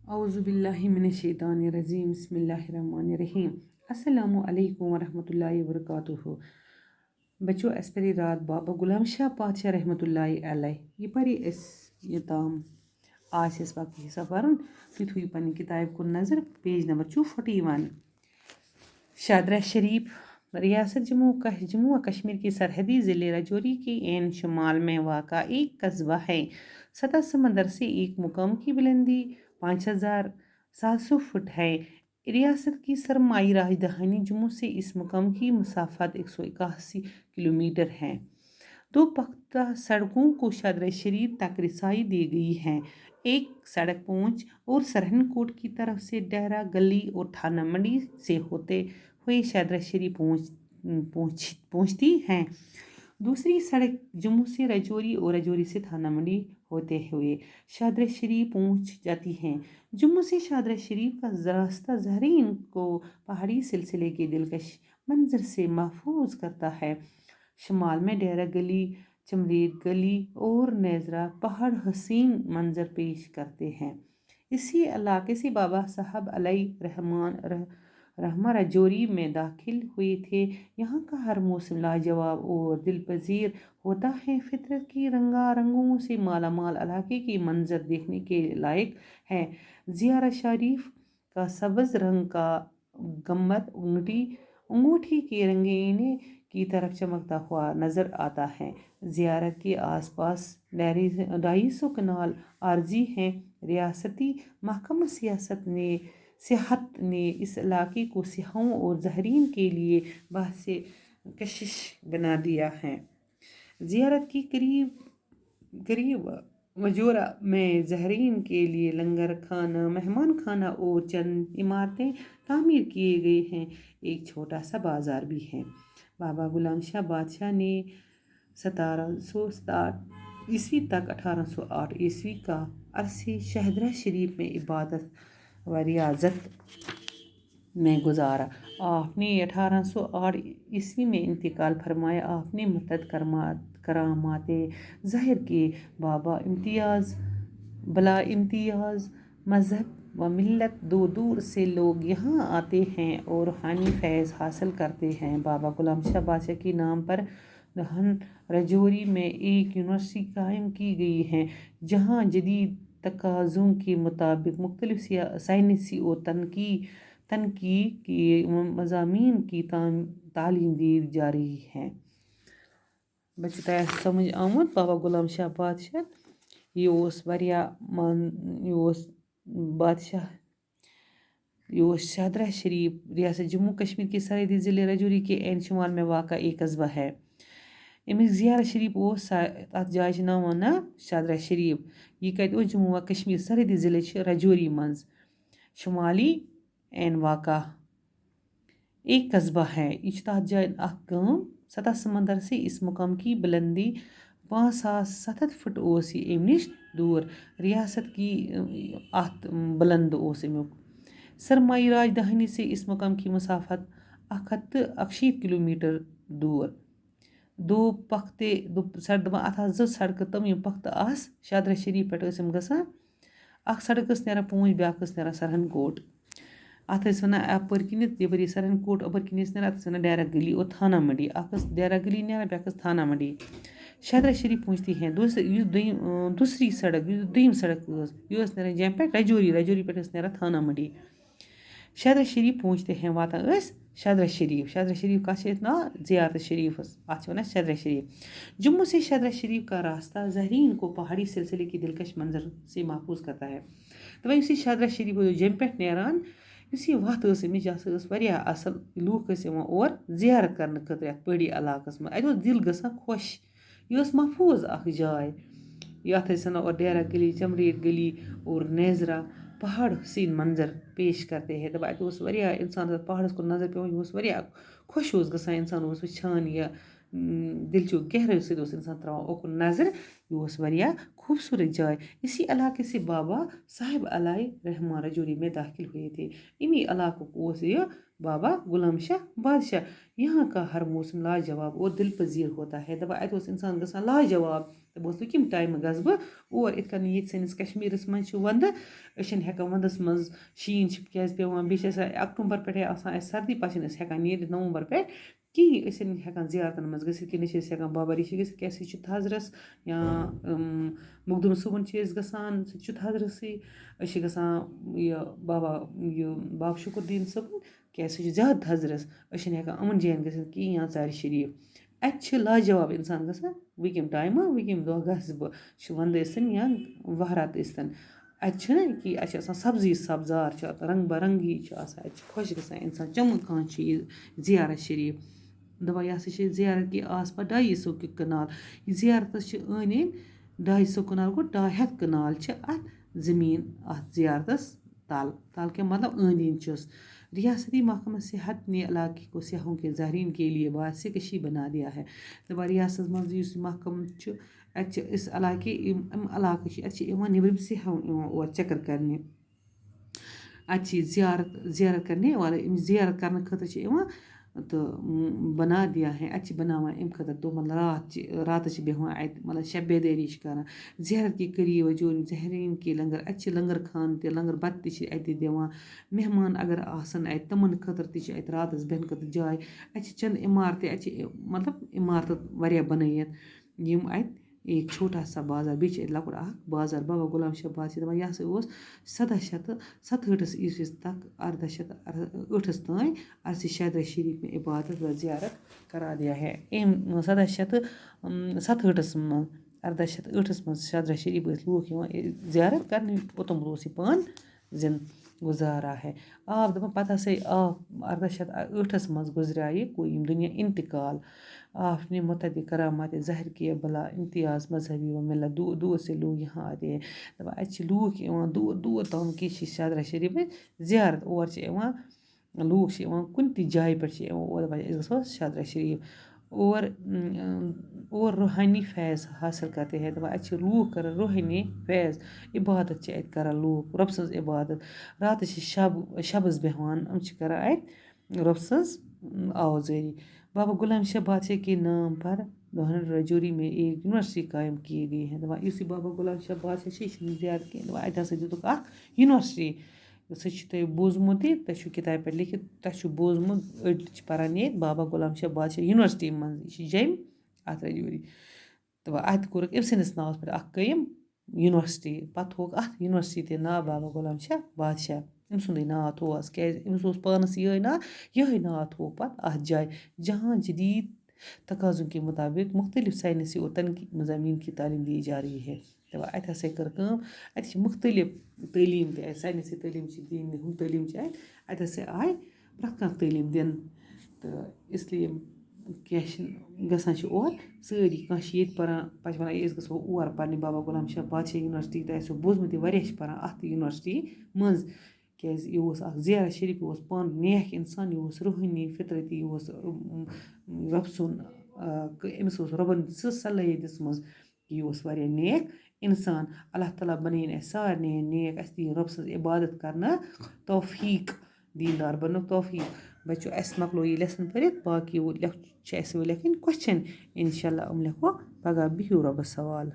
اعوذ باللہ من الشیطان الرجیم بسم اللہ الرحمن الرحیم السلام علیکم ورحمۃ اللہ وبرکاتہ. بچو اس پری رات بابا غلام شاہ پادشاہ رحمۃ اللہ علیہ یہ پری اس یوتام آج اس وقت حصہ پرن تھی تھوئی پنی کتاب کن نظر پیج نمبر 41. شادرہ شریف ریاست جموں و کشمیر کی سرحدی ضلع راجوری کے عین شمال میں واقع ایک قصبہ ہے. سطح سمندر سے ایک مقام کی بلندی 5700 فٹ ہے. ریاست کی سرمائی راجدھانی جموں سے اس مقام کی مسافت 181 کلومیٹر ہے. 2 پختہ سڑکوں کو شادرہ شریف تک رسائی دی گئی ہے. ایک سڑک پونچھ اور سرہن کوٹ کی طرف سے ڈیرہ گلی اور تھانہ منڈی سے ہوتے ہوئے شادرہ شریف پہنچتی ہے. دوسری سڑک جموں سے راجوری اور راجوری سے تھانہ منڈی ہوتے ہوئے شادرہ شریف پہنچ جاتی ہے. جموں سے شادرہ شریف کا راستہ زائرین کو پہاڑی سلسلے کے دلکش منظر سے محفوظ کرتا ہے. شمال میں ڈیرہ گلی، چمریٹ گلی اور نیزرا پہاڑ حسین منظر پیش کرتے ہیں. اسی علاقے سے بابا صاحب علیہ رحمہ راجوری میں داخل ہوئے تھے. یہاں کا ہر موسم لاجواب اور دل پذیر ہوتا ہے. فطرت کی رنگا رنگوں سے مالا مال علاقے کی منظر دیکھنے کے لائق ہے. زیارہ شریف کا سبز رنگ کا گنبد انگوٹھی کے رنگینے کی طرف چمکتا ہوا نظر آتا ہے. زیارت کے آس پاس 250 کنال عارضی ہیں. ریاستی محکمہ سیاحت نے اس علاقے کو سیاحوں اور زائرین کے لیے باعث کشش بنا دیا ہے. زیارت کی قریب وجورہ میں زائرین کے لیے لنگر خانہ، مہمان خانہ اور چند عمارتیں تعمیر کیے گئے ہیں. ایک چھوٹا سا بازار بھی ہے. بابا غلام شاہ بادشاہ نے 1767 تک 1808 کا عرصے شادرہ شریف میں عبادت و ریاضت میں گزارا. آپ نے 1808 میں انتقال فرمایا. آپ نے متعدد کرامات ظاہر کی. بلا امتیاز مذہب و ملت دور دور سے لوگ یہاں آتے ہیں اور روحانی فیض حاصل کرتے ہیں. بابا غلام شاہ بادشاہ کے نام پر دہن راجوری میں ایک یونیورسٹی قائم کی گئی ہے جہاں جدید تقاضوں کے مطابق مختلف سائنسی اور تکنیکی کے مضامین کی تعلیم دی جا رہی ہے. بچو تۄہہِ سمجھ آمُت بابا غلام شاہ بادشاہ یہ شادرہ شریف ریاست جموں کشمیر کے سرحدی ضلع راجوری کے عین شمال میں واقع ایک قصبہ ہے. امیک زیارہ شریف تَتھ جایہِ چھُ ناو ونان شادرہ شریف. یہ کتہِ اوس جموں و کشمیر سرحدی ضلع چھُ راجوری منٛز شمالی عین واقع ایک قصبہ ہے. یہ چھُ تَتھ جایہِ اکھ گام. سطح سمندر سے اس مقام کی بلندی 5700 فٹ اوس یہ امہِ نش دور. ریاست کی ات بلند اوس امیُک. سرمائی راجدھانی سے اس مقام کی مسافت 161 کلومیٹر دور. 2 پختہ اتھ آسہٕ 2 سڑکہٕ تِم یِم پختہٕ آسہٕ شادرہ شریف پٮ۪ٹھ ٲسۍ یِم گژھان. اکھ سڑک ٲس نیران پونچھ، بیٛاکھ ٲس نیران سرہن کوٹ. اتھ ٲسۍ ونان اپٲرۍ کِنٮ۪تھ یپٲری سرہن کوٹ اپٲرۍ کِنۍ ٲسۍ نیران اتھ ٲسۍ ونان ڈیرہ گلی اور تھانہ منڈی. اکھ ٲس ڈیرہ گلی نیران، بیٛاکھ ٲس تھانہ منڈی. شادرہ شریف پہنچتی ہیں. دوسری سڑک دوٚیِم سڑک ٲس یہِ ٲس نیران جیٚمہِ پٮ۪ٹھ راجوری پٮ۪ٹھ ٲس نیران تھانہ منڈی. شادرہ شریف پہنچتے ہیں واتان ٲسۍ شادرہ شریف. شادرہ شریف کَتھ چھِ اَتھ ناو؟ زیارت شریفس. اتھ چھِ ونان شادرہ شریف. جموں سے شادرہ شریف کا راستہ زائرین کو پہاڑی سلسلے کے دلکش منظر سے محفوظ کرتا ہے. تہٕ وۄنۍ یُس یہِ شادرہ شریف جیٚمہِ پٮ۪ٹھ نیران یُس یہِ وَتھ ٲس أمِچ یہِ ہسا ٲس واریاہ اصل. لوٗکھ ٲسۍ یِوان اور زیارت کرنہٕ خٲطرٕ یتھ پہٲڑی علاقس منٛز. اتہِ اوس دل گژھان خۄش. یہِ ٲس محفوظ اکھ جاے. یتھ ٲسۍ ونان اور ڈیرہ گلی، چمریٹ گلی اور نیزرا پہاڑ حسین منظر پیش کرتے ہیں. دپان اتہِ اوس واریاہ انسان پہاڑس کُن نظر پیوان یہِ اوس واریاہ خۄش اوس گژھان. انسان اوس وٕچھان یہِ دلچو گہرٲیو سۭتۍ اوس انسان تراوان اوکُن نظر. یہِ اوس واریاہ خوبصورت جاے. اسی علاقے سے بابا صاحب علیہ رحمہ راجوری میں داخل ہوئے تھے. امی علاقُک اوس یہ بابا غلام شاہ بادشاہ. یہاں کا ہر موسم لاجواب اور دل پذیر ہوتا ہے. دپان اتہِ اوس انسان گژھان لاجواب دوٚپمَس وۄنۍ کَمہِ ٹایمہٕ گژھٕ بہٕ اور یِتھ کٔنۍ ییٚتہِ سٲنِس کَشمیٖرَس منٛز چھِ وَندٕ أسۍ چھِنہٕ ہٮ۪کان وَندَس منٛز شیٖن چھِ کیٛازِ پٮ۪وان بیٚیہِ چھِ آسان اکتوٗبَر پٮ۪ٹھَے آسان اَسہِ سردی پَتہٕ چھِنہٕ أسۍ ہٮ۪کان نیٖرِتھ نومبر پٮ۪ٹھ کِہیٖنۍ أسۍ چھِنہٕ ہٮ۪کان زیارتَن منٛز گٔژھِتھ کِہیٖنۍ نہ چھِ أسۍ ہٮ۪کان بابا ریٖشی گٔژھِتھ کیٛازِ سُہ چھُ تھَزرَس یا مخدوٗم صٲبُن چھِ أسۍ گژھان سُہ تہِ چھُ تھَزرَسٕے أسۍ چھِ گژھان یہِ بابا شُکُر دیٖن صٲبُن کیٛازِ سُہ چھُ زیادٕ تھَزرَس أسۍ چھِنہٕ ہٮ۪کان یِمَن جایَن گٔژھِتھ کِہیٖنۍ یا ژارِ شریٖف اَتہِ چھِ لاجواب اِنسان گژھان وۄنۍ کَمہِ ٹایمہٕ وۄنۍ کَمہِ دۄہ گژھٕ بہٕ چھُ وَندٕ ٲسِن یا وَہرات ٲسۍتَن اَتہِ چھِنہٕ کہِ اَتہِ چھِ آسان سبزی سبزار چھِ رنٛگ برنٛگی چھِ آسان اَتہِ چھِ خۄش گژھان اِنسان چَمکان چھِ یہِ زیارت شریٖف دَپان یہِ ہسا چھِ زیارت کہِ آس پاس 250 کنال یہِ زیارتَس چھِ أنٛدۍ أنٛدۍ 250 کنال گوٚو 200 کنال چھِ اَتھ زٔمیٖن اَتھ زیارتَس تل کیٛاہ مطلب أنٛدۍ أنٛدۍ چھُس ریاستی محکمہ صحت نے علاقے کو سیاحوں کے زائرین کے لیے باعث کشی بنا دیا ہے دَپان رِیاستَس منٛز یُس یہِ محکمہٕ چھُ اَتہِ چھِ أسۍ علاقے یِم علاقہٕ چھِ اَتہِ چھِ یِوان نیٚبرِم سیاح یِوان اور چَکر کَرنہِ اَتہِ چھِ یہِ زیارت کَرنہِ یِم زیارت کَرنہٕ خٲطرٕ چھِ یِوان تہٕ بنا دیا ہے اَتہِ چھِ بَناوان اَمہِ خٲطرٕ دۄہ مطلب راتَس چھِ بیٚہوان اَتہِ مطلب شب بیدٲری چھِ کَران زیارت کے قریٖب جو زہریٖن کے لنگر اَتہِ چھِ لنگر خان تہِ لنگر بَتہٕ تہِ چھِ اَتہِ دِوان مہمان اگر آسَن اَتہِ تِمَن خٲطرٕ تہِ چھِ اَتہِ راتَس بیٚہنہٕ خٲطرٕ جاے اَتہِ چھِ چَند عمارتہِ اَتہِ چھِ مطلب عمارتہٕ واریاہ بَنٲیِتھ یِم اَتہِ ایک چھوٹا سا بازار بیٚیہِ چھِ اَتہِ لۄکُٹ اَکھ بازار بابا غلام شاہ بادشاہ دَپان یہِ ہسا اوس 1767 عیٖسویَس تک 1808 تانۍ اَسہِ شادرا شریٖف میں عبادت و زیارت کرا دیا ہے أمۍ 1767 منٛز 1808 منٛز شادرا شریٖف ٲسۍ لوٗکھ یِوان زیارت کَرنہِ اوٚتَن اوس یہِ پانہٕ زِندٕ گُزارا ہے دَپان پَتہٕ ہسا آو 1808 منٛز گُزریٛو یہِ ییٚمہِ دُنیا اِنتقال آپ نے متعدد کرامات ظاہر کیے بلا امتیاز مذہبی و ملت دوٗر سے لوٗگ یہاں آتے ہیں دَپان اَتہِ چھِ لوٗکھ یِوان دوٗر دوٗر تام کہِ چھِ شادرا شریٖفٕچ زیارت اور چھِ یِوان لوٗکھ چھِ یِوان کُنہِ تہِ جایہِ پٮ۪ٹھ چھِ یِوان اور دَپان أسۍ گژھو شادرا شریٖف اور روحانی فیض حٲصِل کرتے ہیں دَپان اَتہِ چھِ لوٗکھ کران روحٲنی فیض عبادت چھِ اَتہِ کران لوٗکھ رۄبہٕ سٕنٛز عبادت راتَس چھِ شبَس بیٚہوان یِم چھِ کران اَتہِ رۄبہٕ سٕنٛز آوازٲری بابا غلام شاہ بادشاہ کے نام پر رجوری میں ایک یونیورسٹی قائم کی گئی ہے دَپان یُس یہِ بابا غلام شاہ بادشاہ چھِ یہِ چھِنہٕ زیادٕ کینٛہہ دَپان اَتہِ ہسا دِتُکھ اَکھ یونیورسٹی سُہ چھُ تۄہہِ بوٗزمُتٕے تۄہہِ چھُو کِتابہِ پٮ۪ٹھ لیکھِتھ تۄہہِ چھُو بوٗزمُت أڑۍ چھِ پَران ییٚتہِ بابا غلام شاہ بادشاہ یونیورسٹی منٛز یہِ چھِ جیٚمۍ اَتھ رجوری دَپان اَتہِ کوٚرُکھ أمۍ سٕنٛدِس ناوَس پٮ۪ٹھ اَکھ قٲیِم یونیورسٹی پَتہٕ تھوٚوُکھ اَتھ یونیورسٹی تہِ ناو بابا غلام شاہ بادشاہ أمۍ سُنٛدُے ناو تھوٚوہَس کیٛازِ أمِس اوس پانَس یِہوٚے ناو تھوٚوُکھ پَتہٕ اَتھ جایہِ جہاں جدیٖد تقاضوں کے مطابق مختلف ساینسی اور تنقیٖدی مضامین کی تعلیٖم دی جا رہی ہے دَپان اَتہِ ہسا کٔر کٲم اَتہِ چھِ مختلف تعلیٖم تہِ اَتہِ ساینسی تعلیٖم چھِ دِنۍ ہُم تعلیٖم چھِ اَتہِ ہسا آے پرٛٮ۪تھ کانٛہہ تعلیٖم دِنہٕ تہٕ اِسلیے کیٛاہ چھِنہٕ گژھان چھِ اور سٲری کانٛہہ چھِ ییٚتہِ پَران پَتہٕ چھِ وَنان ہے أسۍ گژھو اور پَرنہِ بابا غلام شاہ بادشاہ یونیورسٹی تۄہہِ آسیو بوٗزمُت یہِ واریاہ چھِ پَران اَتھ یونیورسٹی منٛز کیٛازِ یہِ اوس اَکھ زیارت شریٖف یہِ اوس پانہٕ نیک اِنسان یہِ اوس روحٲنی فطرتی یہِ اوس رۄبہٕ سُنٛد أمِس اوس رۄبَن سٕژ صلٲحیت دِژمٕژ کہِ یہِ اوس واریاہ نیک اِنسان اللہ تعالیٰ بَنٲیِن اَسہِ سارنٕے نیک اَسہِ دِیِن رۄبہٕ سٕنٛز عبادت کَرنہٕ توفیٖق دیٖندار بَننُک توفیٖق بَچو اَسہِ مۄکلو یہِ لیسَن پٔرِتھ باقٕے چھِ اَسہِ وۄنۍ لیکھٕنۍ کوسچن اِنشاء اللہ یِم لیکھو پگاہ بِہِو رۄبَس حوال